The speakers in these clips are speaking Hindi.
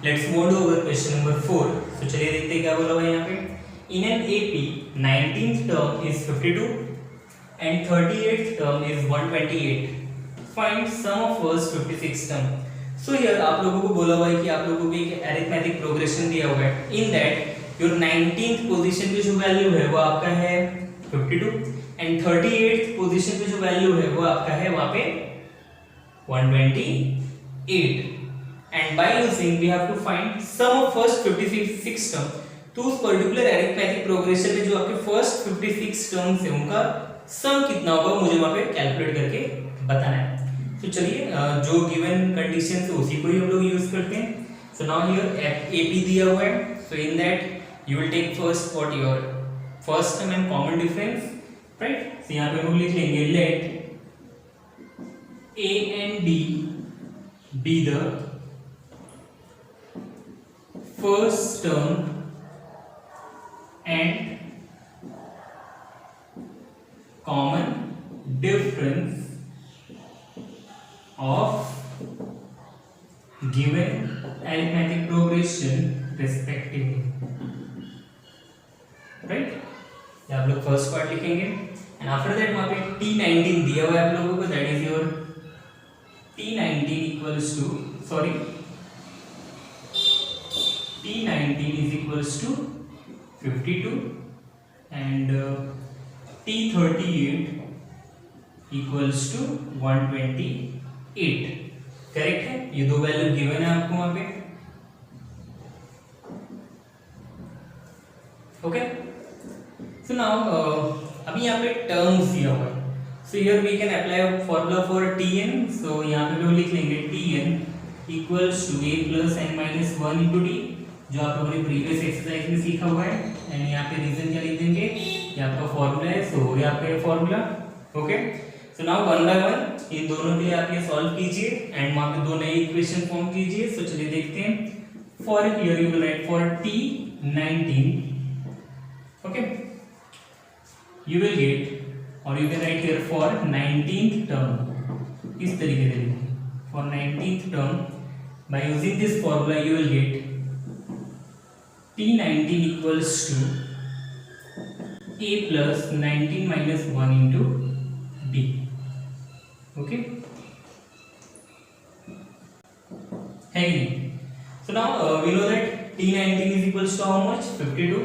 Let's move over question number 4। तो चलिए देखते हैं क्या बोला हुआ है यहाँ पे। In an AP 19th term is 52 and 38th term is 128। Find sum of first 56 term. So here आप लोगों को बोला हुआ है कि आप लोगों को एक अरिथमेटिक प्रोग्रेशन दिया हुआ है। In that your 19th position पे जो वैल्यू है वो आपका है 52 एंड 38th पोजीशन पे जो वैल्यू है वो आपका है वहां पे 128। and by using we have to find sum of first 56 term। तो उस पर्टिकुलर अरिथमेटिक प्रोग्रेशन में जो आपके फर्स्ट 56 टर्म्स है उनका सम कितना होगा मुझे वहां पे कैलकुलेट करके बताना है। तो चलिए जो गिवन कंडीशन है उसी को ही हम लोग यूज करते हैं। सो नाउ हियर एपी दिया हुआ है, so in that you will take first what your first term and common difference, right. So यहां पे हम लोग लिख लेंगे let A and D be the first term and common difference of given arithmetic progression respectively, right। आप लोग फर्स्ट पार्ट लिखेंगे एंड आफ्टर दैट वहां पे T19 दिया हुआ है आप लोगों को, that is your T19 equals to T19 is equals to 52 and T38 equals to 128। Correct है, ये दो वैल्यू गिवन है आपको वहां पे। ओके, सो नाउ अभी यहाँ पे टर्म्स दिया हुआ है। So here we can apply formula for Tn। सो यहाँ पे हम लिख लेंगे Tn equals to a plus n minus 1 into d, जो आप लोगों ने प्रीवियस एक्सरसाइज में सीखा हुआ है। एंड यहाँ पे रीजन क्या लिख देंगे, ये आपका फॉर्मूला है। सो हो गया आपका ये formula. Okay, so now one by one in दोनों के लिए आप ये सॉल्व कीजिए एंड वहां पे दो नए इक्वेशन फॉर्म कीजिए। सो चलिए देखते हैं। For here you will write for T19, okay, you will get, और you can write here for 19th term, इस तरीके से लिखिए for 19th term by using this formula you will get T19 equals to a plus 19 minus 1 into d, okay, है कि नहीं। So now we know that T19 is equals to how much 52।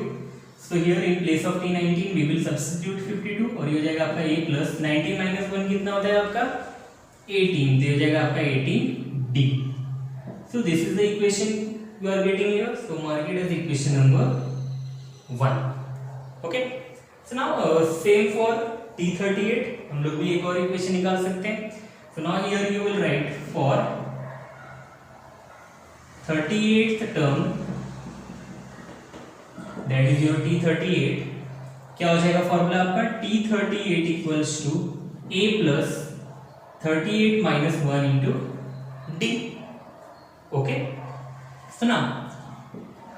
So here in place of T19 we will substitute 52 और ये हो जाएगा आपका a plus 19 minus 1 कितना होता है आपका 18, तो हो जाएगा आपका 18d। So this is the equation you are getting here, so mark it as equation number 1। okay, so now same for T38 हम लोग भी एक और इक्वेशन निकाल सकते हैं। so now here you will write for 38th term, that is your T38, क्या हो जाएगा फॉर्मूला आपका T38 equals to a plus 38 minus 1 into d। okay, so now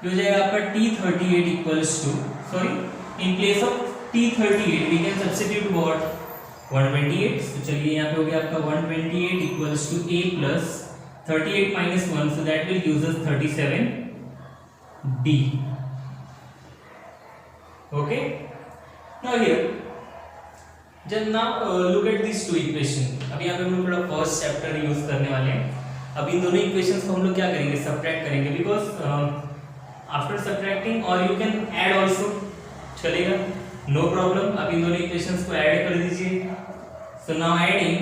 ये हो जाएगा आपका T38 equals to, sorry, in place of T38 we can substitute what 128। तो चलिए यहाँ पे हो गया आपका 128 equals to a plus 38 minus 1, so that will gives us 37d। okay, now here just now look at these two equation। अभी यहाँ पे हम लोग थोड़ा फर्स्ट चैप्टर यूज करने वाले हैं। अब इन दोनों इक्वेशंस को हम लोग क्या करेंगे, सब्ट्रैक्ट करेंगे, बिकॉज आफ्टर सब्ट्रैक्टिंग और यू कैन ऐड आल्सो, चलेगा, नो प्रॉब्लम। अब इन दोनों इक्वेशंस को ऐड कर दीजिए। So now adding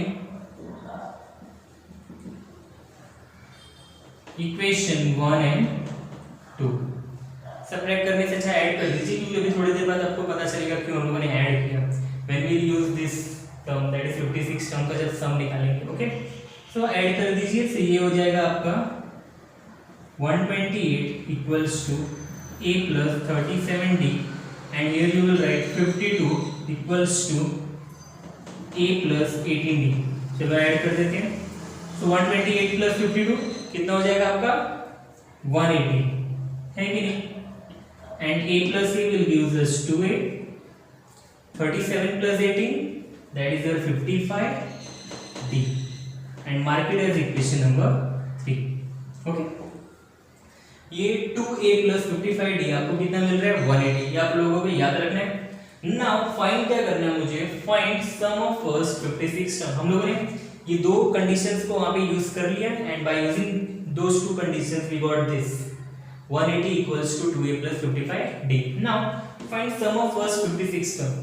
equation 1 and 2, subtract करने से अच्छा ऐड कर दीजिए, क्योंकि अभी थोड़ी देर बाद आपको पता चलेगा क्यों हम लोगों ने ऐड किया। When we use this term, that is 56 term का जब सम निकालेंगे। ओके, सो ऐड कर दीजिए। तो ये हो जाएगा आपका 128 equals to a plus 37d and here you will write 52 equals to a plus 18d। चलो ऐड कर देते हैं। so 128 plus 52 कितना हो जाएगा आपका 180, है कि नहीं। and a plus a will gives us 2a, 37 plus 18 that is your 55d and mark it as equation number 3। okay, ये 2a + 55d आपको कितना मिल रहा है 180, ये आप लोगों को याद रखना है। नाउ फाइंड क्या करना है मुझे, find sum of first 56 term. हम लोगों ने ये दो कंडीशंस को वहां पे यूज कर लिया and by using those two conditions we got this 180 = 2a + 55d। Now find sum of first 56 term.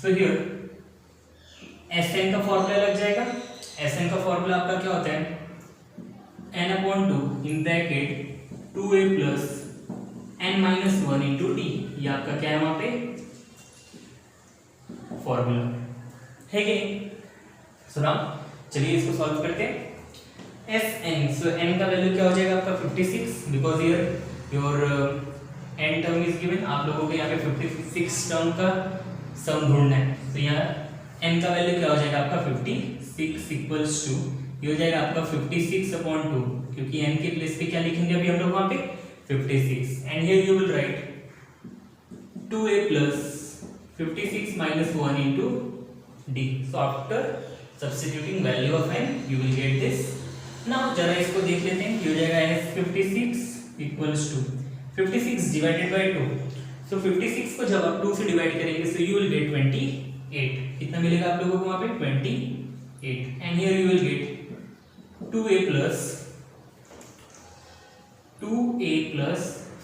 So here Sn का फॉर्मूला लग जाएगा। Sn का फॉर्मूला आपका क्या होता है n/2 in bracket 2a + n-1 * d। ये आपका क्या है वहां पे फॉर्मूला है कि सुना। चलिए इसको सॉल्व करते हैं। Sn, सो n का वैल्यू क्या हो जाएगा आपका 56 because here your n term is given. आप लोगों को यहाँ पे 56 टर्म का सम ढूंढना है। तो यहाँ n का वैल्यू क्या हो जाएगा आपका 56 इक्वल्स टू ये हो जाएगा आपका 56/2 क्योंकि n के प्लेस पे क्या लिखेंगे अभी हम लोग वहां पे 56 and here you will right 2a + 56 - 1 * d। so after substituting value of n you will get this। now जरा इसको देख लेते हैं। ये हो जाएगा s 56 = 56 डिवाइडेड बाय 2। so 56 को जब आप 2 से डिवाइड करेंगे so you will get 28। कितना मिलेगा आप लोगों को वहां पे 28 and here you will get 2a +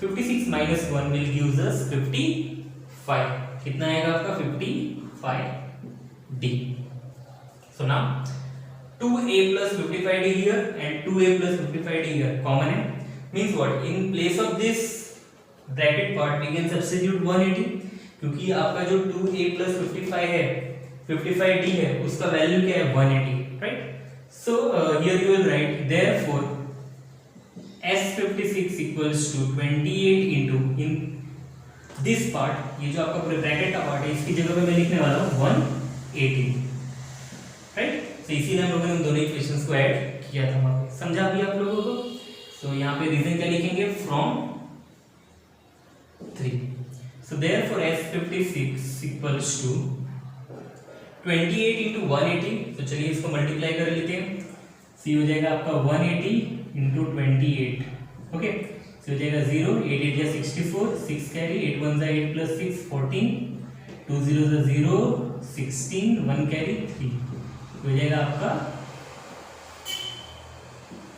56 - 1 will gives us 55। कितना आएगा आपका 55d। so now 2a + 55d here and 2a + 55d here common है, means what in place of this bracket part we can substitute 180 क्योंकि आपका जो 2a + 55 है 55d है उसका वैल्यू क्या है 180 right. so here you will write therefore s56 = 28 into in this part ये जो आपका पूरे ब्रैकेट का पार्ट है इसकी जगह पे मैं लिखने वाला हूँ 180 राइट। तो इसीलिए हम लोगों ने उन दोनों इक्वेशंस को ऐड किया था वहां पे। समझा भी आप लोगों को। सो यहाँ पे रीजन क्या लिखेंगे from 3। so therefore s56 = 28 into 180। तो चलिए इसको मल्टीप्लाई कर लेते हैं। सी हो जाएगा आपका 180 into 28 ओके। सी हो जाएगा 0 8 8 या 64 6 कैरी 8 1 जा 8 + 6 14 2 0 जा 0 16 1 कैरी 3 हो जाएगा आपका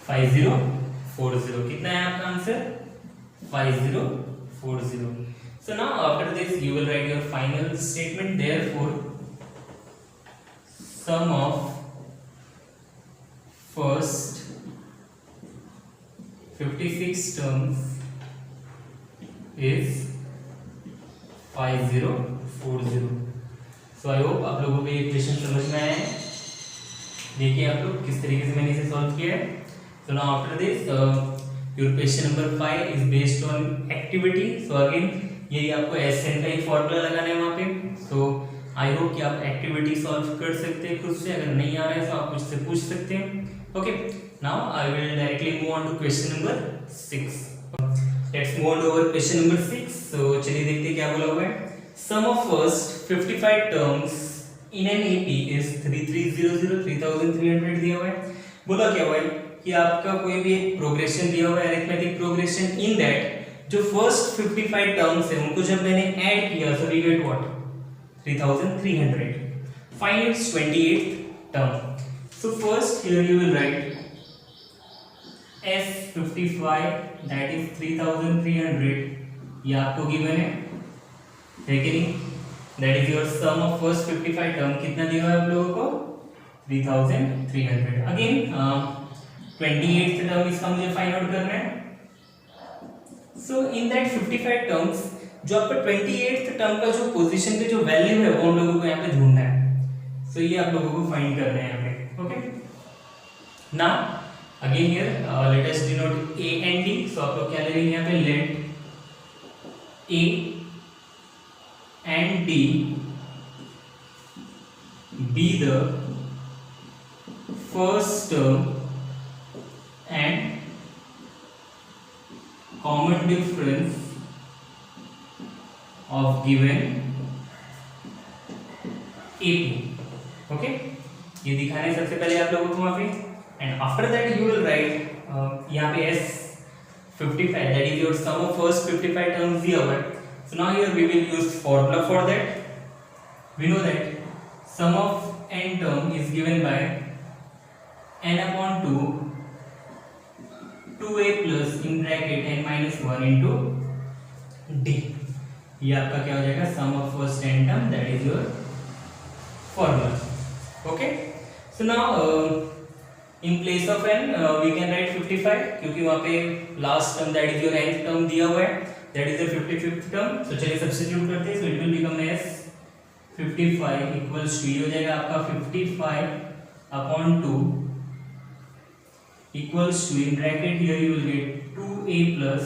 5040। कितना है आपका answer 5040। so now after this you will write your final statement therefore sum of first 56 terms is 5040। so I hope आप लोगों को ये क्वेश्चन समझ में आया है। देखिए आप लोग किस तरीके से मैंने इसे सॉल्व किया है। so now after this your question number 5 is based on activity। so again यही आपको Sn का ही फॉर्मूला लगाना है वहां पे। so आई होप कि आप एक्टिविटी सॉल्व कर सकते हैं खुद से। अगर नहीं आ रहा है तो आप मुझसे पूछ सकते हैं। Okay now I will directly move on to question number 6। Let's move on to our question number 6। So चलिए देखते हैं क्या बोला हुआ है। Sum of first 55 terms in an AP is 3300 3300 दिया हुआ है। बोला क्या हुआ है कि आपका कोई भी एक प्रोग्रेशन दिया हुआ है अरिथमेटिक प्रोग्रेशन इन दैट जो फर्स्ट 55 टर्म्स है उनको जब मैंने ऐड किया so we get what 3300। find its 28th term। so first here you will write s55 that is 3300 ये आपको गिवन है कि नहीं। that is your sum of first 55 term कितना दिया है आप लोगों को 3300। again 28th term इसका मुझे फाइंड आउट करना है। so in that 55 terms जो आपका 28th टर्म का जो पोजीशन पे जो वैल्यू है वो हम लोगों को यहाँ पे ढूंढना है। सो ये आप लोगों को फाइंड करना है यहाँ पे। Okay now again here let us denote a and d। सो आप लोग क्या ले लेंगे यहाँ पे late a and d be the first term and common difference of given AP। Okay ये दिखाना है सबसे पहले आप लोगों को वहां पे and after that you will right यहाँ पे 55, that is your sum of first 55 terms दिया हुआ है. So now here we will use formula for that. We know that sum of n term is given by n upon 2 2a plus in bracket n minus 1 into d. ये आपका क्या हो जाएगा, sum of first n term, that is your formula. Okay, so now in place of n we can write 55 क्योंकि वहाँ पे last term that is your nth term दिया हुआ है, that is the 55th term. So चलिए substitute करते हैं. So it will become as 55 equals to, ये हो जाएगा आपका 55 upon 2 equals to, in bracket here you will get 2a plus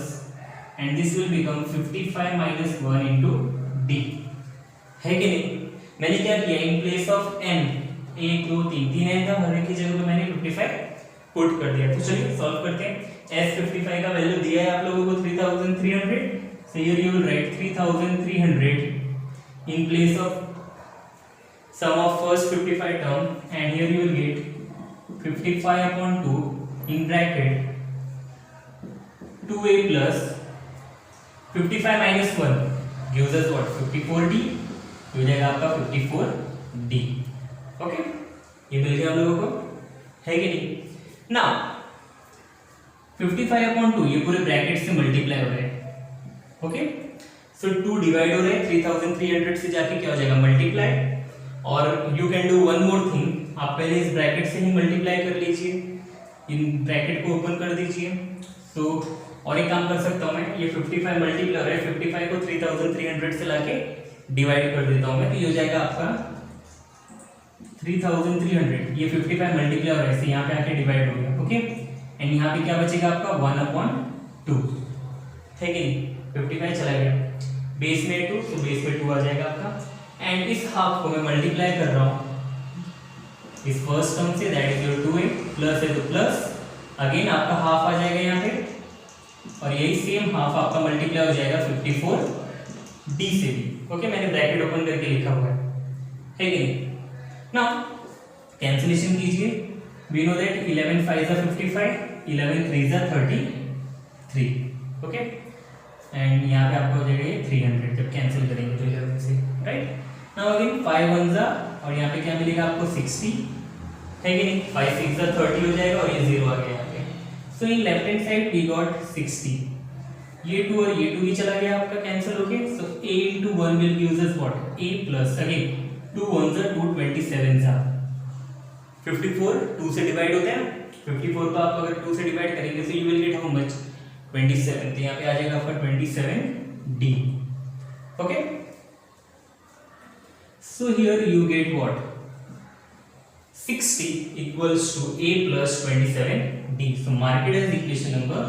and this will become 55 minus 1 into d. है कि नहीं? मैंने क्या किया, in place of n 1 2 3 3 n था, हर एक की जगह पे मैंने 55 पुट कर दिया. तो चलिए सॉल्व करते हैं. s 55 का वैल्यू दिया है आप लोगों को 3300. so here you will write 3300 in place of sum of first 55 term and here you will get 55 upon 2 in bracket 2a plus 55 minus 1 gives us what, 54d. हो जाएगा आपका 54d. ओके, ये मिल गया हम लोगों को, है कि नहीं? ना 55 अपॉन 2 ये पूरे ब्रैकेट से मल्टीप्लाई हो रहे हैं. ओके, सो 2 डिवाइड हो रहे हैं 3300 से जाके क्या हो जाएगा, मल्टीप्लाई. और you can do one more thing, आप पहले इस ब्रैकेट से ही मल्टीप्लाई कर लीजिए, इन ब्रैकेट को ओपन कर दीजिए. तो और एक काम कर सकता हूं मैं, ये 55 मल्टीप्लाई हो रहा है, 55 को 3300 से लाके डिवाइड कर देता हूं मैं, तो ये हो जाएगा आपका 3300. ये 55 मल्टीप्लाई हो रहा है, यहाँ पे आके डिवाइड हो गया. ओके, एंड यहाँ पे क्या बचेगा आपका 1/2, है कि नहीं? 55 चला गया, बेस में 2, तो बेस में 2 आ जाएगा आपका. एंड इस हाफ को मैं मल्टीप्लाई कर रहा हूँ इस फर्स्ट टर्म से, that is your 2a plus है तो प्लस, अगेन आपका हाफ आ जाएगा यहाँ पे, और यही सेम हाफ आपका मल्टीप्लाई हो जाएगा 54d से भी. ओके, मैंने ब्रैकेट ओपन करके लिखा हुआ है कि नहीं? नाउ कैंसिलेशन कीजिए. We know that 11 5 are 55, 11 3 are 33. Okay, and यहाँ पे आपका हो जाएगा ये 300 जब कैंसिल करेंगे तो 11 से, right? Now again 5 1s are, और यहाँ पे क्या मिलेगा आपको 60, है कि नहीं? 5 6 are 30 हो जाएगा और ये 0 आ गया यहाँ पे. So in left hand side we got 60. ये 2 और ये 2 भी चला गया आपका कैंसिल होके. सो a into 1 will gives us what, a plus, again 2 1s are 2 27s are 54. 2 से डिवाइड होता है, 54 को आप अगर 2 से डिवाइड करेंगे तो you will gate how much, 27. तो यहाँ पे आ जाएगा आपका 27d. Okay, so here you get what, 60 equals to a plus 27d. so mark it as equation number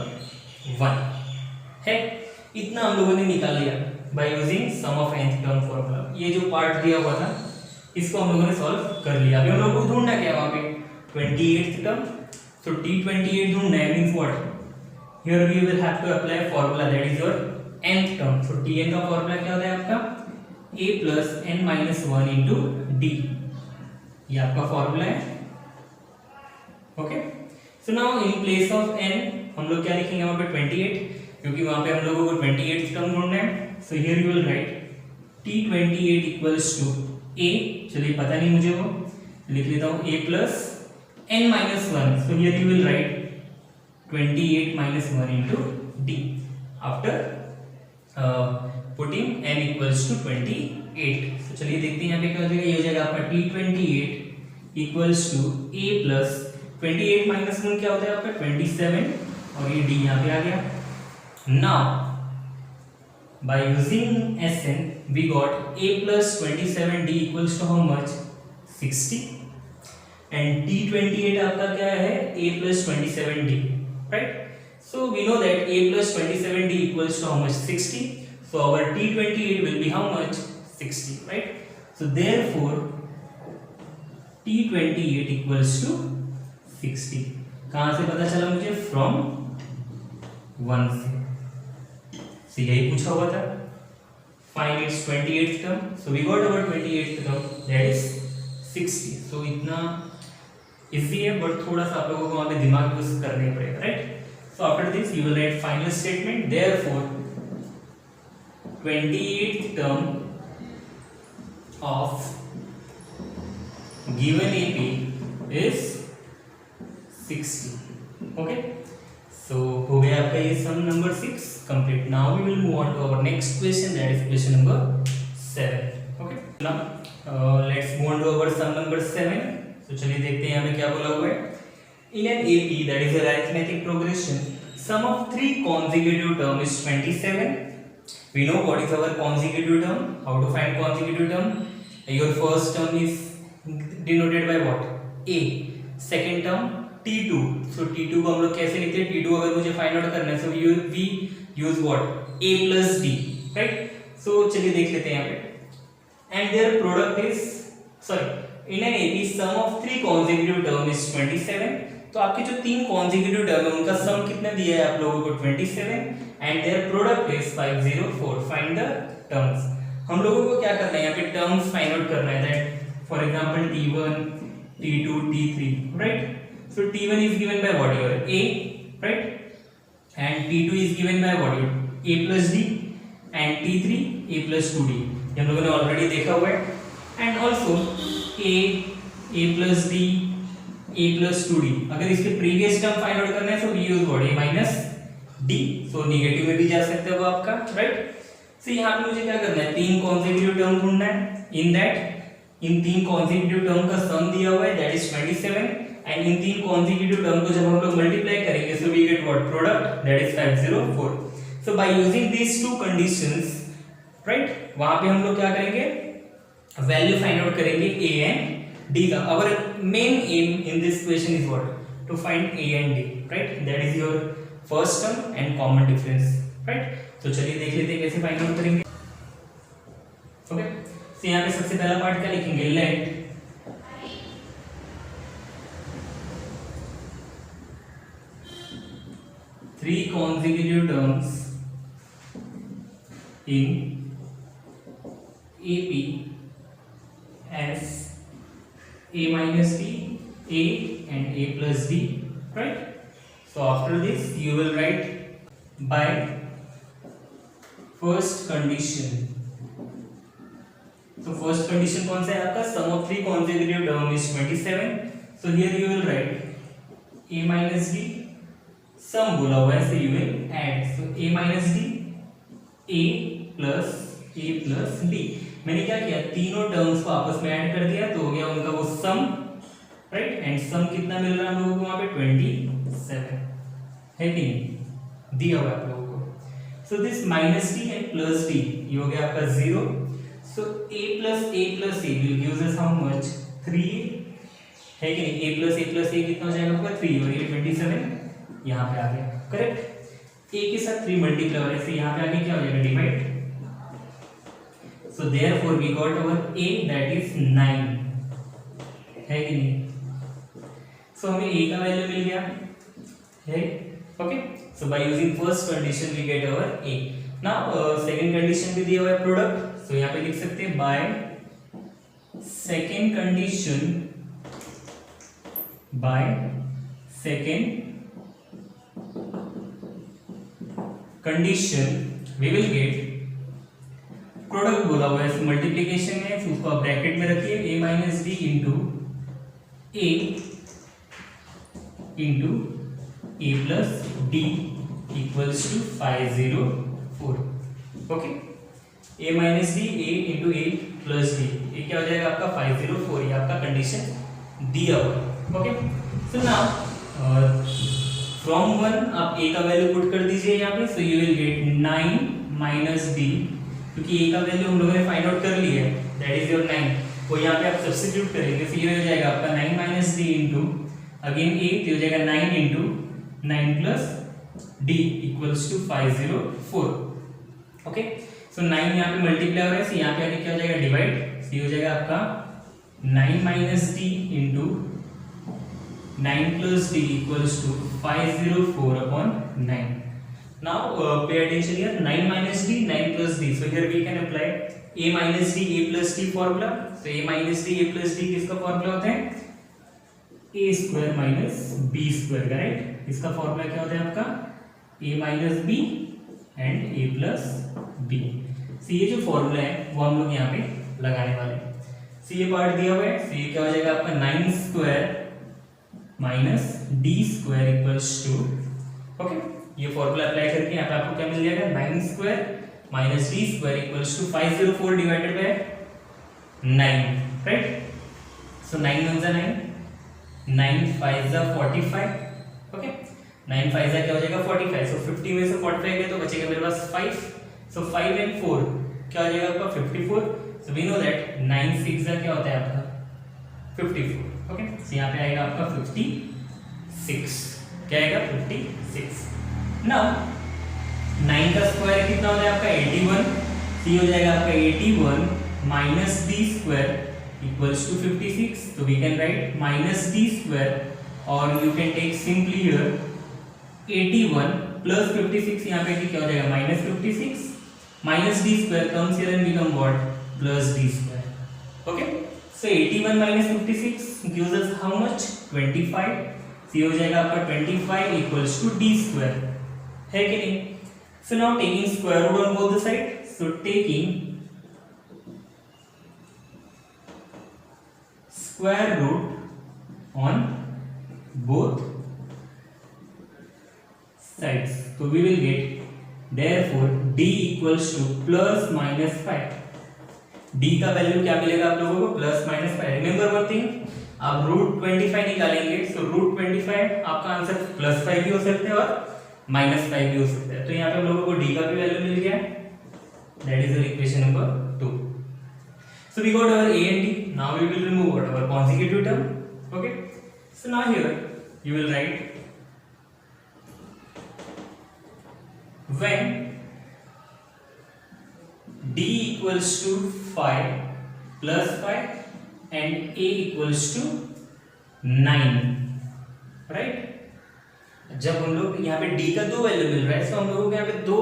1. है, इतना हम लोगों ने निकाल लिया by using sum of nth term formula. ये जो पार्ट दिया हुआ था इसको हम लोगों ने सॉल्व कर लिया. अभी हम लोगों को ढूंढना क्या है वहां पे, 28th term. so t28 ढूंढना है, means what, here we will have to apply a formula, that is your nth term. so tn का फॉर्मूला क्या होता है आपका, a plus n minus 1 into d. ये आपका फॉर्मूला है. Okay, so now in place of n हम लोग क्या लिखेंगे वहां पे 28, क्योंकि वहां पे हम लोगों को 28th टर्म ढूंढना है. So here you will write t28 equals to a, चलिए पता नहीं मुझे, वो लिख लेता हूं a plus n minus 1. So here you will right 28 minus 1 into d after putting n equals to 28. so चलिए देखते हैं यहाँ पे क्या हो जाएगा. ये हो जाएगा आपका t28 equals to a plus 28 minus 1 क्या होता है आपका 27, और ये d यहाँ पे आ गया. now by using Sn we got a plus 27d equals to how much, 60, and t28 आपका क्या है, a plus 27d, right? so we know that a plus 27d equals to how much, 60. so our t28 will be how much, 60, right? so therefore t28 equals to 60. कहां से पता चला मुझे, from 1 से. so यही पूछा हुआ था, find its 28th term. so we got our 28th term, that is 60. so इतना इजी है, बट थोड़ा सा आप लोगों को वहां पे दिमाग यूज करना पड़ेगा, right? So after this you will write final statement. Therefore 28th term of given AP is 60. Okay, so हो गया आपका ये sum number 6 complete. Now we will move on to our next question, that is question number 7. Okay, now let's move on to our sum number 7. So चलिए देखते हैं यहाँ पे क्या बोला हुआ है. In an AP, that is a arithmetic progression, sum of 3 consecutive term is 27. We know what is our consecutive term. How to find consecutive term? Your first term is denoted by what? A. Second term T2. So T2 को हम लोग कैसे लिखते हैं? T2 अगर मुझे फाइंड आउट करना है, so we use what? A plus D, right? So चलिए देख लेते हैं यहाँ पे. And their product is, sorry, in an AP sum of 3 consecutive term is 27. तो आपके जो 3 consecutive term है उनका sum कितना दिया है आप लोगों को? 27. And their product is 504. Find the terms. हम लोगों को क्या करना है यहाँ पे? terms find out करना है. That for example T1, T2, T3, right? So T1 is given by what? Your A, right? And T2 is given by what? Your A plus D, and T3 A plus 2D. ये हम लोगों ने ऑलरेडी देखा हुआ है. And also A plus D, A plus 2D. अगर इसके प्रीवियस टर्म फाइंड आउट करना है तो we use what? A minus D. So negative में भी जा सकते हो आपका, right? So यहाँ पे मुझे क्या करना है? 3 कॉन्सेक्यूटिव टर्म ढूंढना है. इन 3 कॉन्सेक्यूटिव टर्म का सम दिया हुआ है, that is 27. And in 3 consecutive term को जब हम लोग मल्टीप्लाई करेंगे, so we get what? Product, that is 504. So by using these two conditions, right, वहां पे हम लोग क्या करेंगे? वैल्यू फाइंड आउट करेंगे A एंड D का. Our main aim in this question is what? To find A and D, right? That is your first term and common difference, right? तो चलिए देख लेते हैं कैसे फाइंड आउट करेंगे. ओके, सो यहां पे सबसे पहला पार्ट क्या लिखेंगे? Let three consecutive terms in AP as A minus D, A and A plus D, right? So after this you will write by first condition. So first condition कौन सा है आपका? Sum of 3 consecutive term is 27. So here you will write A minus D. सम बोला हुआ है, so you will add. So A minus D, A plus D. मैंने क्या किया? तीनों टर्म्स को आपस में ऐड कर दिया, तो हो गया उनका वो सम, राइट? एंड सम कितना मिल रहा है हम लोगों को वहां पे? 27 है कि नहीं? दिया हुआ है आप लोगों को. So this minus D and plus D, ये हो गया आपका 0. सो A plus A will gives us how much? 3 है कि नहीं? A plus A कितना हो जाएगा आपका? 3, और ये 27 यहाँ पे आ गया, करेक्ट? A के साथ 3 मल्टीप्लाई हो रहा है, यहाँ पे आगे क्या हो जाएगा? Divide. So therefore we got our A, that is 9, है कि नहीं? सो हमें A का वैल्यू मिल गया है. Okay, so by using first condition we get our A. Now second condition भी दिया हुआ है प्रोडक्ट, सो यहाँ पे लिख सकते हैं by second condition we will get product बोला हुआ है, मल्टीप्लिकेशन है, तो उसको आप ब्रैकेट में रखिए. A minus D into A plus D equals to 504. Okay, A minus D, A into A plus D, ये क्या हो जाएगा आपका? 504. ये आपका कंडीशन दिया हुआ है. ओके, सो नाउ फ्रॉम 1 आप A का वैल्यू पुट कर दीजिए यहाँ पे. सो you will get 9 minus D, क्योंकि A का वैल्यू हम लोगों ने फाइंड आउट कर लिया है, दैट इज योर 9. वो यहाँ पे आप सब्स्टिट्यूट करेंगे, फिर ये हो जाएगा आपका 9 minus D into again A, तो हो जाएगा 9 into 9 plus D equals to 504. Okay, so 9 यहाँ पे मल्टीप्लाई हो रहा है, सो यहाँ पे आगे क्या हो जाएगा? डिवाइड. सो ये हो जाएगा आपका 9 minus D into 9 plus D equals to 504 upon 9. Now pay attention here. 9 minus D, 9 plus D. So here we can apply A minus D, A plus D formula. So A minus D, A plus D किसका formula होता है? A square minus B square का, राइट। इसका फॉर्मूला क्या होता है आपका, A minus B and A plus B. See ये जो फॉर्मूला है वो हम लोग यहाँ पे लगाने वाले हैं। सी ये पार्ट दिया हुआ है, सी ये क्या हो जाएगा आपका 9 square minus D square equals to, okay, ये फॉर्मूला अप्लाई करके यहाँ पे आपको क्या मिल जाएगा, 9 square minus D square equals to 504 divided by 9, right. So 9 1 9, 9 5 45, okay, 9 5 क्या हो जाएगा 45। सो 50 में से 45 गए तो बचेगा मेरे पास 5। सो 5 एंड 4 क्या हो जाएगा आपका 54। सो वी नो दैट 9 6 क्या होता है आपका 54, ओके। सो यहाँ पे आएगा आपका 56, क्या आएगा 56। नाउ 9 का स्क्वायर कितना होता है आपका 81। सी हो जाएगा आपका 81 minus D square equals to 56। तो we can write minus D square और you can take simply here 81 plus 56, यहाँ पे क्या हो जाएगा minus 56 minus D square comes here and become what plus D square, okay. So 81 minus 56 gives us how much 25। See हो जाएगा आपका 25 इक्वल्स टू डी स्क्वायर, है कि नहीं। So now taking square root on both the side, so taking square root on both sides, so we will get therefore d equals to plus minus 5। d का वैल्यू क्या मिलेगा आप लोगों को plus minus 5। Remember one thing, आप रूट 25 निकालेंगे, सो रूट 25 आपका आंसर प्लस 5 भी हो सकता है और माइनस 5 भी हो सकता है। तो यहाँ पे हम लोगों को d का भी वैल्यू मिल गया, that is the equation number 2। So we got our a and d, now we will remove what our consecutive term, okay. So now here you will write when d equals to 5 plus 5 and a equals to 9, right। जब हम लोग यहाँ पे d का दो वैल्यू मिल रहा है, तो हम लोगों को यहाँ पे दो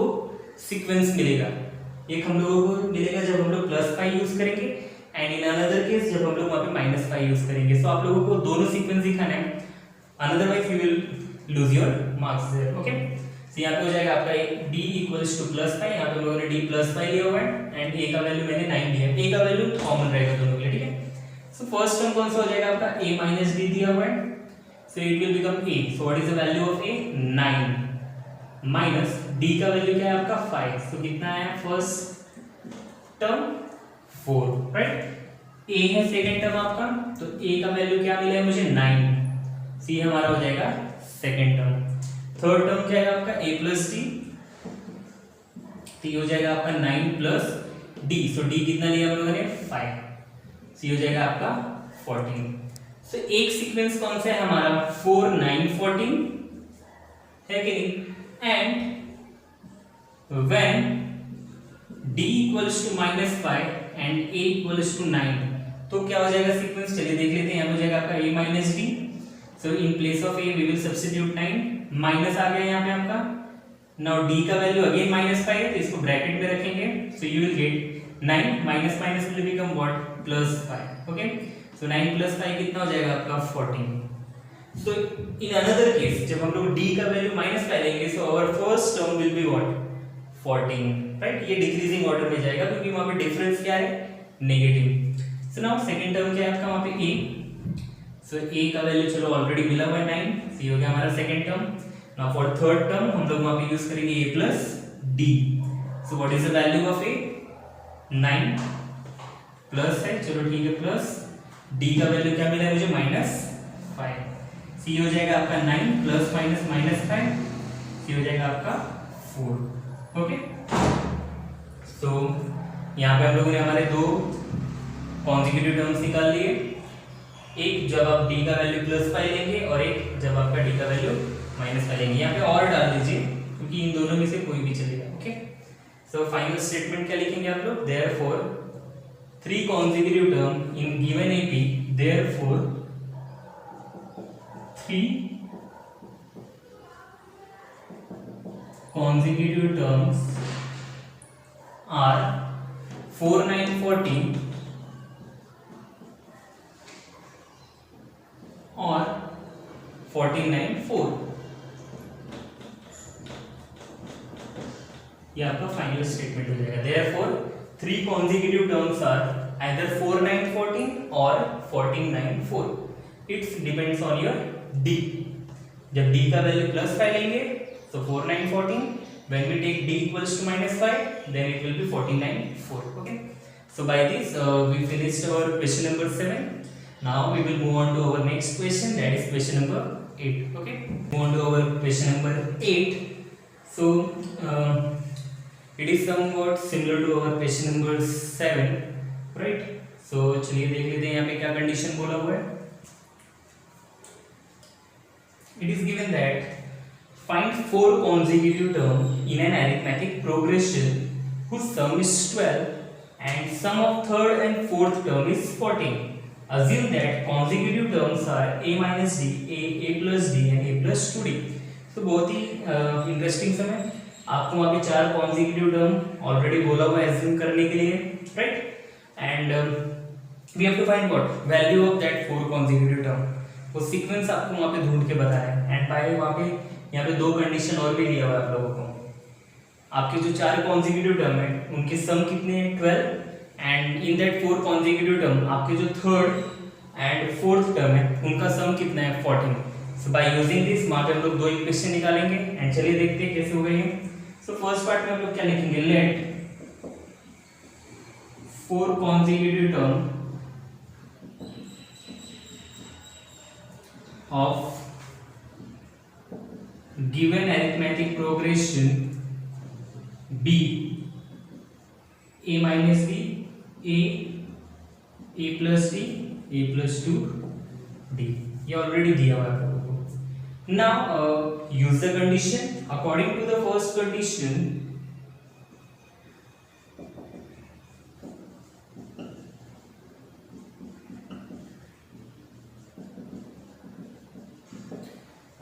सीक्वेंस मिलेगा। एक हम लोगों को मिलेगा जब हम लोग प्लस 5 यूज करेंगे एंड इन अनदर केस जब हम लोग वहाँ पे माइनस 5 यूज करेंगे। सो आप लोगों को दोनों सीक्वेंस दिखाना है, otherwise you will lose your marks there, okay. तो यहाँ पे हो जाएगा आपका d इक्वल्स टू प्लस 5, यहाँ पे हम लोगों ने d प्लस 5 लिया हुआ है एंड a का वैल्यू मैंने 9 दिया है। a का वैल्यू कॉमन रहेगा दोनों के लिए, ठीक है। सो फर्स्ट टर्म कौन सा हो जाएगा आपका a माइनस d दिया हुआ है, so it will become a। So what is the value of a 9 minus d का वैल्यू क्या है आपका 5। सो कितना है फर्स्ट टर्म 4, राइट। a है सेकंड टर्म आपका, तो a का वैल्यू क्या मिला है मुझे 9, c हमारा हो जाएगा सेकंड टर्म। थर्ड टर्म क्या है आपका a प्लस डी, t हो जाएगा आपका 9 प्लस d। सो d कितना लिया हम लोगों ने 5, c हो जाएगा आपका 14। सो एक सीक्वेंस कौन सा है हमारा 4 9 14, है कि नहीं। And when d equals to -5 and a equals to 9, तो क्या हो जाएगा सीक्वेंस, चलिए देख लेते हैं। यहाँ हो जाएगा आपका a minus D, so in place of a we will substitute 9, minus आ गया यहाँ पे आपका। नाउ d का वैल्यू अगेन -5 है, तो इसको ब्रैकेट में रखेंगे, so you will get 9 minus minus will become what plus 5, okay. So 9 plus 5 कितना हो जाएगा आपका 14। सो इन अनदर केस जब हम लोग d का वैल्यू -5 लेंगे, so our first term will be what 14, right. ये डिक्रीजिंग ऑर्डर में जाएगा क्योंकि वहां पे डिफरेंस क्या है negative. So now second term क्या है आपका वहां पे a, सो a का वैल्यू चलो ऑलरेडी मिला हुआ है 9, c हो गया हमारा second term. Now for third term हम लोग वहां पे यूज करेंगे a plus d। So what is the value of a 9 plus है, चलो ठीक है, प्लस d का वैल्यू क्या मिला है मुझे -5, c हो जाएगा आपका 9 प्लस माइनस -5, c हो जाएगा आपका 4, ओके। सो यहाँ पे हम लोगों ने हमारे दो कॉन्जिक्यूटिव टर्म्स निकाल लिए, एक जब आप d का वैल्यू +5 लेंगे और एक जब आपका d का वैल्यू -5 लेंगे। यहाँ पे और डाल दीजिए क्योंकि इन दोनों में से कोई भी चलेगा, ओके। सो फाइनल स्टेटमेंट क्या लिखेंगे आप लोग, therefore 3 consecutive term in given AP, therefore 3 consecutive terms are 4 9 14 or 49 4। ये आपका फाइनल स्टेटमेंट हो जाएगा। Therefore 3 consecutive terms are either 4 9 14 or 14 9 4। It's depends on your d। जब d का वैल्यू +5 लेंगे तो 4 9 14, when we take d equals to -5 then it will be 49 4। okay, so by this we finished our question number 7. Now we will move on to our next question, that is question number 8. okay, move on to our question number 8. so it is somewhat similar to our question number 7, right? so चलिए देख लेते हैं यहाँ पे क्या कंडीशन बोला हुआ है। It is given that find 4 consecutive terms in an arithmetic progression whose sum is 12 and sum of third and fourth term is 14. Assume that consecutive terms are a minus d, a plus d and a plus 2d. So बहुत ही इंटरेस्टिंग सम है। आपको वहाँ पे 4 consecutive term ऑलरेडी बोला हुआ है assume करने के लिए, right? And we have to find what value of that 4 consecutive term. वो सीक्वेंस आपको वहाँ पे ढूंढ के बताया है। एंड बाय वहाँ पे यहाँ पे 2 कंडीशन और भी दिया हुआ है आप लोगों को। आपके जो 4 कॉन्जिक्यूटिव टर्म है उनके सम कितने हैं 12 and in that 4 consecutive term आपके जो थर्ड एंड फोर्थ टर्म है उनका सम कितना है 14। सो बाय यूजिंग दिस वहाँ पे हम लोग 2 इक्वेशन निकालेंगे एंड चलिए देखते हैं कैसे हो गए हैं। सो फर्स्ट पार्ट में हम लोग क्या लिखेंगे, let 4 consecutive term of given arithmetic progression b a minus b a plus d a plus 2 d ये ऑलरेडी दिया हुआ है आप लोगों को। Now use the condition according to the first condition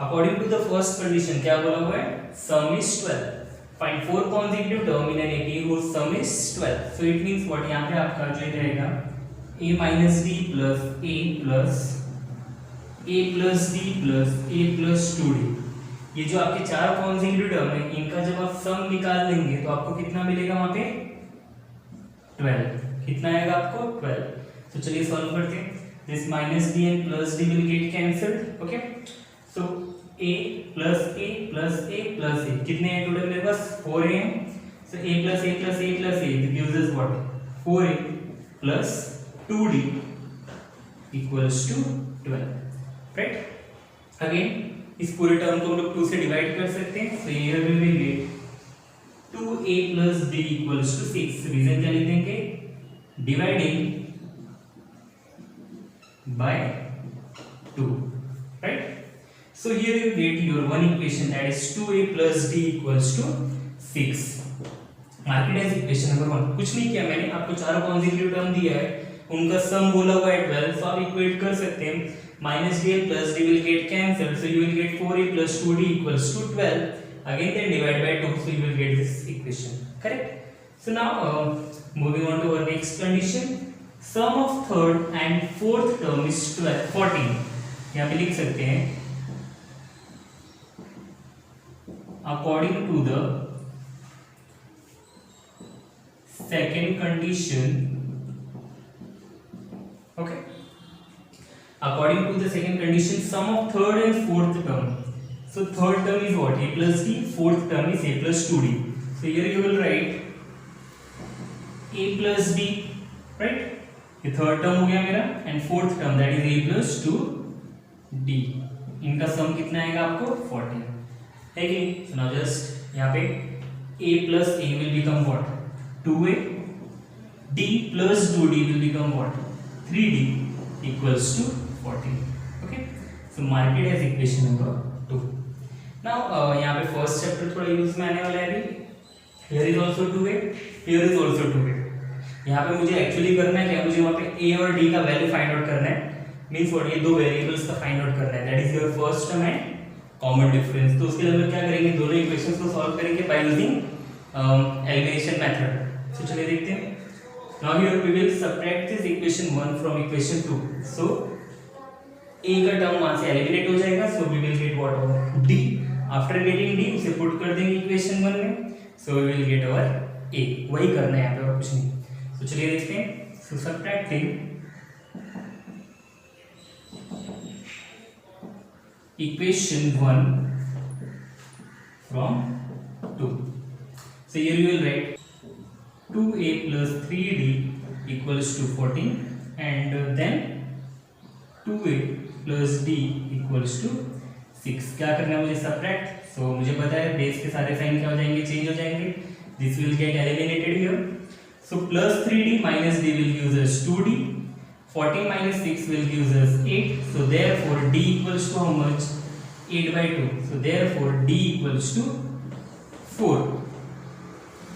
According to the first condition क्या बोला हुआ है, sum is 12. Find 4 consecutive term in an AP whose sum is 12. So it means what, यहाँ पे आपका जो रहेगा a minus d plus a plus d plus a plus 2d। ये जो आपके 4 consecutive term है इनका जब आप sum निकाल लेंगे तो आपको कितना मिलेगा वहाँ पे 12। कितना आएगा आपको 12। तो चलिए सॉल्व करते हैं। This minus d and plus d will get cancelled. Okay. So a plus a plus a plus a कितने हैं टोटल मेरे पास 4a हैं। So a plus a plus a plus a gives us what 4a plus 2d equals to 12, right? Again इस पूरे टर्म को हम लोग 2 से डिवाइड कर सकते हैं। So here we will get 2a plus d equals to 6। Reason क्या लिख देंगे, dividing by 2, right? So here you get your one equation, that is 2a plus d equals to 6। Mark it as equation number 1। कुछ नहीं किया मैंने, आपको चारों कॉन्जिक्यूटिव टर्म दिया है उनका सम बोला हुआ है 12। सो आप इक्वेट कर सकते हैं, minus d plus d will get cancelled, so you will get 4a plus 2d equals to 12। again then divide by 2, so you will get this equation, correct? So now moving on to our next condition, sum of third and fourth term is 14। यहाँ पे लिख सकते हैं according to the second condition, okay, according to the second condition sum of third and fourth term, so third term is what, a plus d, fourth term is a plus 2d। so here you will write a plus d, right? ये थर्ड टर्म हो गया मेरा and fourth term that is a plus 2d। इनका सम कितना आएगा आपको 14 है कि नहीं? so now just यहाँ पे a plus a will become what 2a, d plus 2d will become what 3d equals to 14। okay, so mark it as equation number 2। now यहाँ पे फर्स्ट चैप्टर थोड़ा यूज में आने वाला है अभी। here is also 2a, here is also 2a। यहाँ पे मुझे एक्चुअली करना है क्या, मुझे वहाँ पे a और d का वैल्यू फाइंड आउट करना है। मींस व्हाट, ये दो वेरिएबल्स का फाइंड आउट करना है, that is your first term and common difference. तो उसके लिए हम लोग क्या करेंगे, दोनों इक्वेशंस को सॉल्व करेंगे by using elimination method. So चलिए देखते हैं। Now here we will subtract this equation 1 from equation 2। So a का टर्म वहां से एलिमिनेट हो जाएगा, so we will get what our d. After getting d उसे पुट कर देंगे इक्वेशन 1 में, so we will get our a. वही करना है यहाँ पे और कुछ नहीं। तो चलिए देखते हैं। सो subtracting equation 1 from 2. So here you will write 2a plus 3d equals to 14 and then 2a plus d equals to 6. क्या करना है मुझे सब्ट्रैक्ट। सो मुझे पता है बेस के सारे साइन क्या हो जाएंगे, चेंज हो जाएंगे। This will get eliminated here. So plus 3d minus d will gives us 2d, 14 minus 6 will gives us 8. So therefore d equals to how much? 8 by 2. So therefore d equals to 4.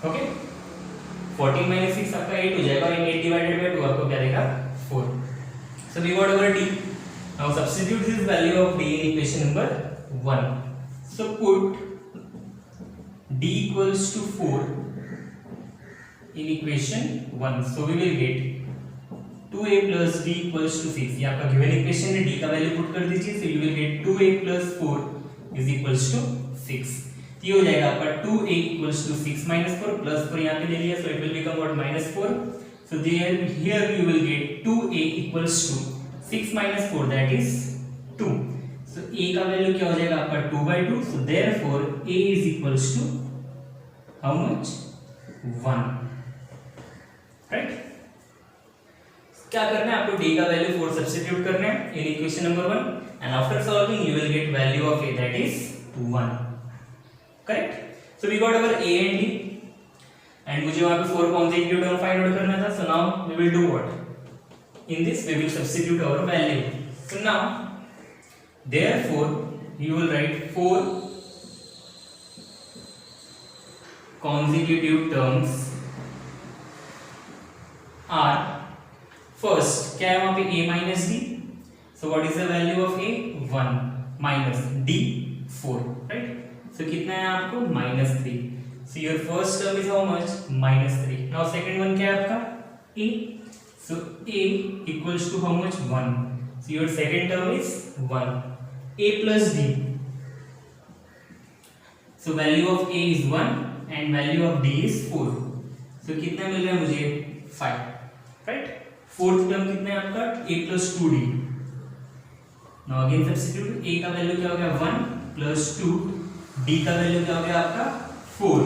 Okay, 14 minus 6 आपका 8 हो जाएगा, और 8 divided by 2 आपको क्या देगा 4. So we got our d. Now substitute this value of d in equation number 1. So put d equals to 4 in equation 1. So we will get 2a plus d equals to 6. ये आपका गिवन इक्वेशन है, d का वैल्यू पुट कर दीजिए। So you will get 2a plus 4 is equals to 6. ये हो जाएगा आपका 2a equals to 6 minus 4 plus 4 यहाँ पे ले लिया, so it will become what minus 4. So there here you will get 2a equals to 6 minus 4 that is 2. So a का वैल्यू क्या हो जाएगा आपका 2 by 2. So therefore a is equals to how much? 1. Right? क्या करना है आपको d का वैल्यू 4 सब्स्टिट्यूट करना है in equation number 1 and after solving you will get value of a that is 1. Correct? So we got our a and d and मुझे वहां पे 4 consecutive term find out करना था. So now we will do what? In this we will substitute our value. So now therefore you will write 4 consecutive terms are first क्या है वहां पे a minus d. So what is the value of a? 1 minus d 4. Right? So कितना है आपको -3. So your first term is how much? -3. Now second one क्या है आपका? a. So a equals to how much? 1. So your second term is 1. a plus d. So value of a is 1 and value of d is 4. So कितना मिल रहा है मुझे? 5. Right? फोर्थ टर्म कितना है आपका? a plus 2d. Now again substitute. a का वैल्यू क्या हो गया? 1 plus 2. d का वैल्यू क्या हो गया आपका? 4.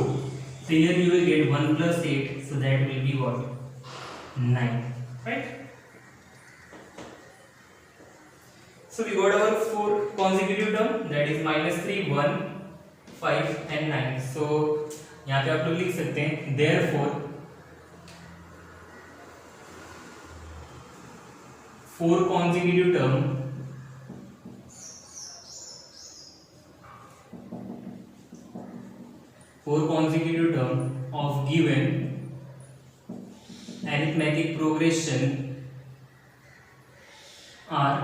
So here you will get 1 plus 8. So that will be what? 9. Right? So we got our 4 consecutive term that is -3, 1, 5 and 9. So यहाँ पे आप लोग लिख सकते हैं therefore 4 consecutive term of given arithmetic progression are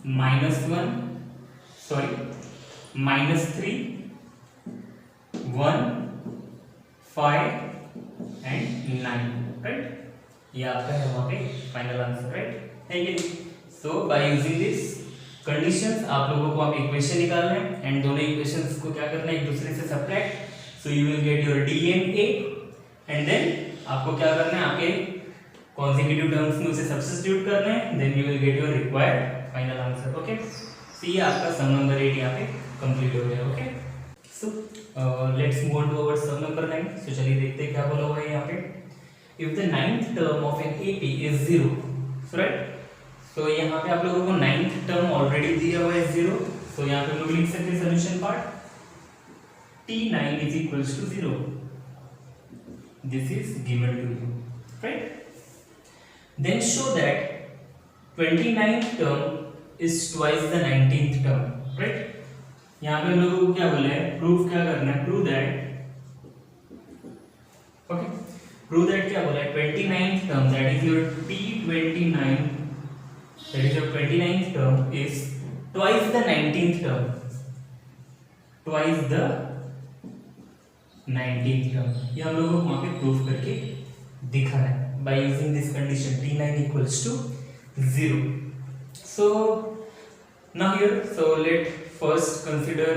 -1, sorry, -3, 1, 5 and 9. Right? ये आपका है वहाँ पे फाइनल आंसर. राइट? है कि सो बाय यूजिंग दिस कंडीशंस आप लोगों को आप इक्वेशन निकालना है एंड दोनों इक्वेशंस को क्या करना है एक दूसरे से subtract. So you will get your d and a and then आपको क्या करना है आपके कॉन्सेक्यूटिव टर्म्स में उसे सब्स्टिट्यूट करना है, then you will get your required final answer. Okay, so ये आपका सम नंबर 8 यहाँ पे कंप्लीट हो गया. Okay, so let's move on to our sum number 9. सो चलिए देखते हैं क्या बोला हुआ है यहाँ पे. If the ninth term of an AP is 0, so right? So यहाँ पे आप लोगों को ninth term already दिया हुआ है 0. So यहाँ पे हम लोग लिख सकते हैं solution part. T9 is equals to 0. This is given to you, right? Then show that 29th term is twice the 19th term, right? यहाँ पे हम लोगों को क्या बोला है? Proof क्या करना है? Prove that. Okay. Prove that क्या बोला है? 29th term that is your T29, that is your 29th term is twice the 19th term. Twice the 19th term. ये हम लोगों को वहाँ पे प्रूफ करके दिखा है by using this condition T9 equals to 0. So now here, so let first consider,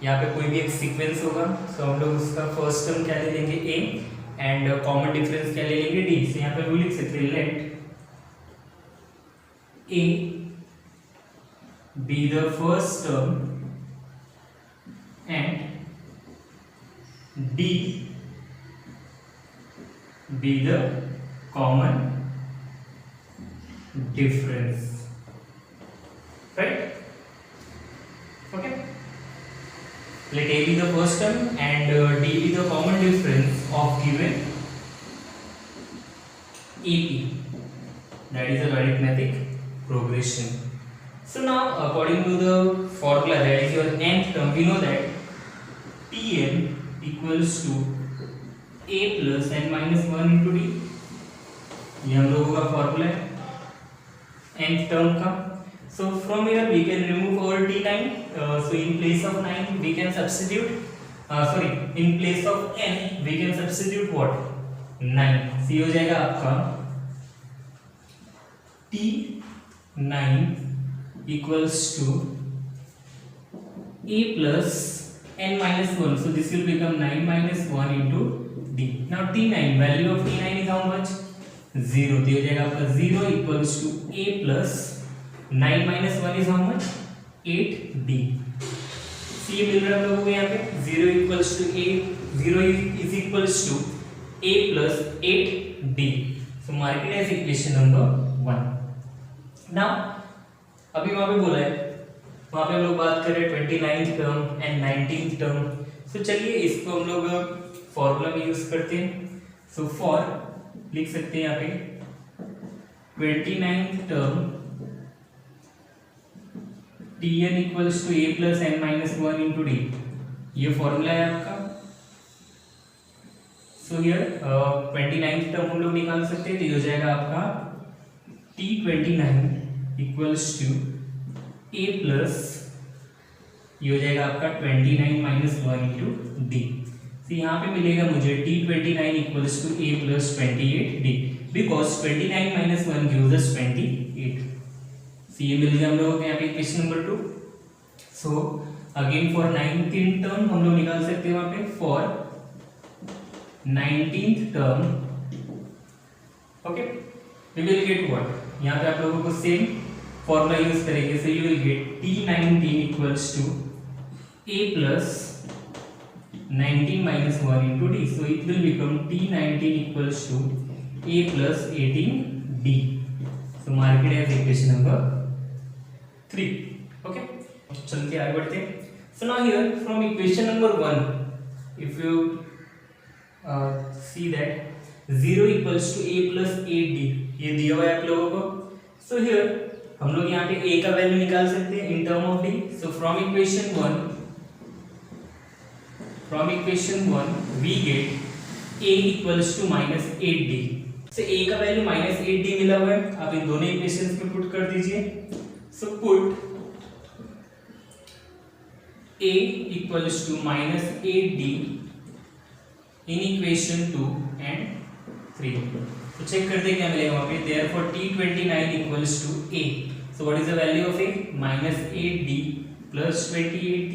यहाँ पे कोई भी एक सीक्वेंस होगा, सो हम लोग उसका फर्स्ट टर्म क्या ले लेंगे a एंड कॉमन डिफरेंस क्या ले लेंगे d। सो यहाँ पे हम लिख सकते हैं late a be the first term and d be the common difference, right? Okay, let a be the first term and d be the common difference of given ap, that is a arithmetic progression. So now according to the formula, that is your nth term, we know that Tn equals to a plus n minus 1 into d, ये हम लोगों का फॉर्मूला है nth टर्म का. So from here we can remove our t9, so in place of 9 we can substitute, in place of n we can substitute what, 9. so ये हो जाएगा आपका t9 equals to a plus n minus 1, so this will become 9 minus 1 into d. now t9, value of t9 is how much, 0, तो हो जाएगा आपका 0 equals to a plus 9 minus 1 is how much, 8d. so ये मिल रहा है हम लोगों को यहाँ पे 0 equals to a, 0 is equals to a plus 8d. so mark it as equation number 1. now अभी वहां पे बोला है, वहां पे हम लोग बात कर रहे हैं 29th term and 19th term. सो चलिए इसको हम लोग फॉर्मूला में यूज करते हैं. सो फॉर लिख सकते हैं यहाँ पे 29th term Tn equals to a plus n minus 1 into d, ये फॉर्मूला है आपका. सो हियर 29th टर्म हम लोग निकाल सकते हैं, तो ये हो जाएगा आपका T29 equals to a plus, ये हो जाएगा आपका 29 माइनस 1 इंटू डी. तो यहाँ पे मिलेगा मुझे T29 equals to a plus 28d, because 29 minus 1 gives us 28. तो ये मिल गया हम लोगों को यहाँ पे equation number 2. So again for 19th term हम लोग निकाल सकते हैं वहाँ पे, for 19th term okay we will get what, यहाँ पे आप लोगों को सेम फॉर्मूला यूज करेंगे. So you will get T19 equals to a plus 19 minus 1 into d, so it will become T19 equals to a plus 18d. so mark it as equation number 3. okay, चलते आगे बढ़ते हैं. so now here from equation number 1 if you see that 0 equals to a plus 8d, ये दिया हुआ है आप लोगों को. so here हम लोग यहाँ पे a का वैल्यू निकाल सकते हैं in term of d. so from equation 1 we get a equals to minus 8d. so a का वैल्यू minus 8d मिला हुआ है, आप इन दोनों इक्वेशंस में पुट कर दीजिए. so put a equals to minus 8d in equation 2 and 3. तो चेक करते हैं क्या मिलेगा वहां पे. therefore T29 equals to a, so what is the value of a, minus 8d plus 28d.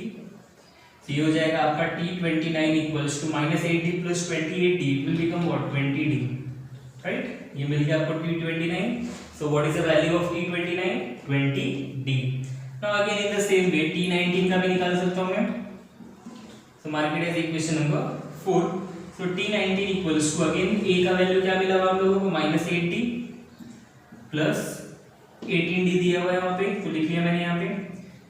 so ये हो जाएगा आपका T29 equals to minus 8d plus 28d, it will become what, 20d, right? ये मिल गया आपको T29. so what is the value of T29, 20d. now again in the same way T19 का भी निकाल सकता हूँ मैं. so mark it as equation number 4. so T19 equals to again a का वैल्यू क्या मिला हुआ हम लोगों को, minus 8d plus 18d दिया हुआ है वहाँ पे, तो लिख लिया मैंने यहाँ पे.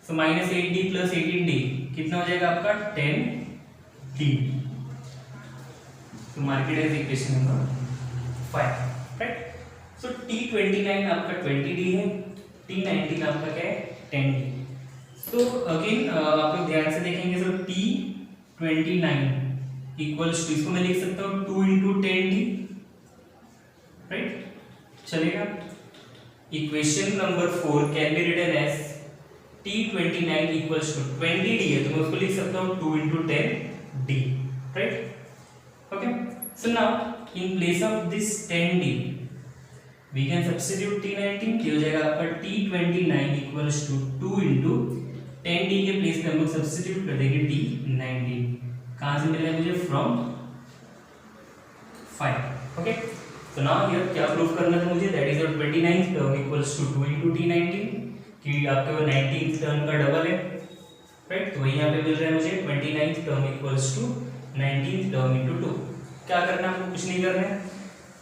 so minus 8d plus 18d कितना हो जाएगा आपका, 10d. so mark it as equation number 5, right? so T29 आपका 20d है, T19 आपका क्या है, 10d. so again आप लोग ध्यान से देखेंगे. so T29 इक्वल्स टू, इसको मैं लिख सकता हूँ 2 into 10d, राइट? चलेगा. Equation number 4 can be written as T29 equals to 20d है, तो मैं उसको लिख सकता हूँ 2 into 10d, right? Okay. So now in place of this 10d we can substitute T19 की हो जाएगा आपका T29 equals to 2 into 10D के प्लेस पे हम लोग सब्स्टिट्यूट कर देंगे T19। कहाँ से मिलेगा मुझे? फ्रॉम 5। ओके, तो नाउ हियर क्या प्रूफ करना था मुझे? That is your 29th term equals to 2 into T19 कि आपके वो 19th टर्म का डबल है, राइट? तो वही यहाँ पे मिल रहा है मुझे 29th term equals to 19th term into 2। क्या करना है आपको? कुछ नहीं करना है।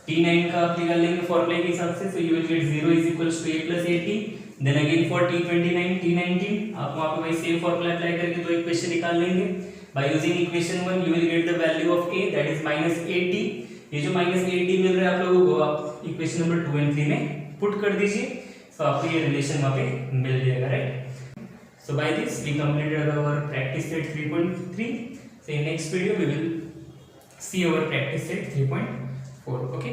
T9 का आप निकाल लेंगे फॉर्मूले के हिसाब से, so you will get 0 is equals to a plus 80। Then again for T29 T19 आप वहाँ पे वही सेम फॉर्मूला अप्लाई करके दो इक्वेशन निकाल लेंगे। By using equation 1 you will get the value of a that is -80। ये जो -80 मिल रहा है आप लोगों को, आप इक्वेशन नंबर 2 एंड 3 में पुट कर दीजिए, तो आपको ये रिलेशन वहाँ पे मिल जाएगा, right? So by this we completed our practice set 3.3. So in next video we will see our practice set 3.4. Okay.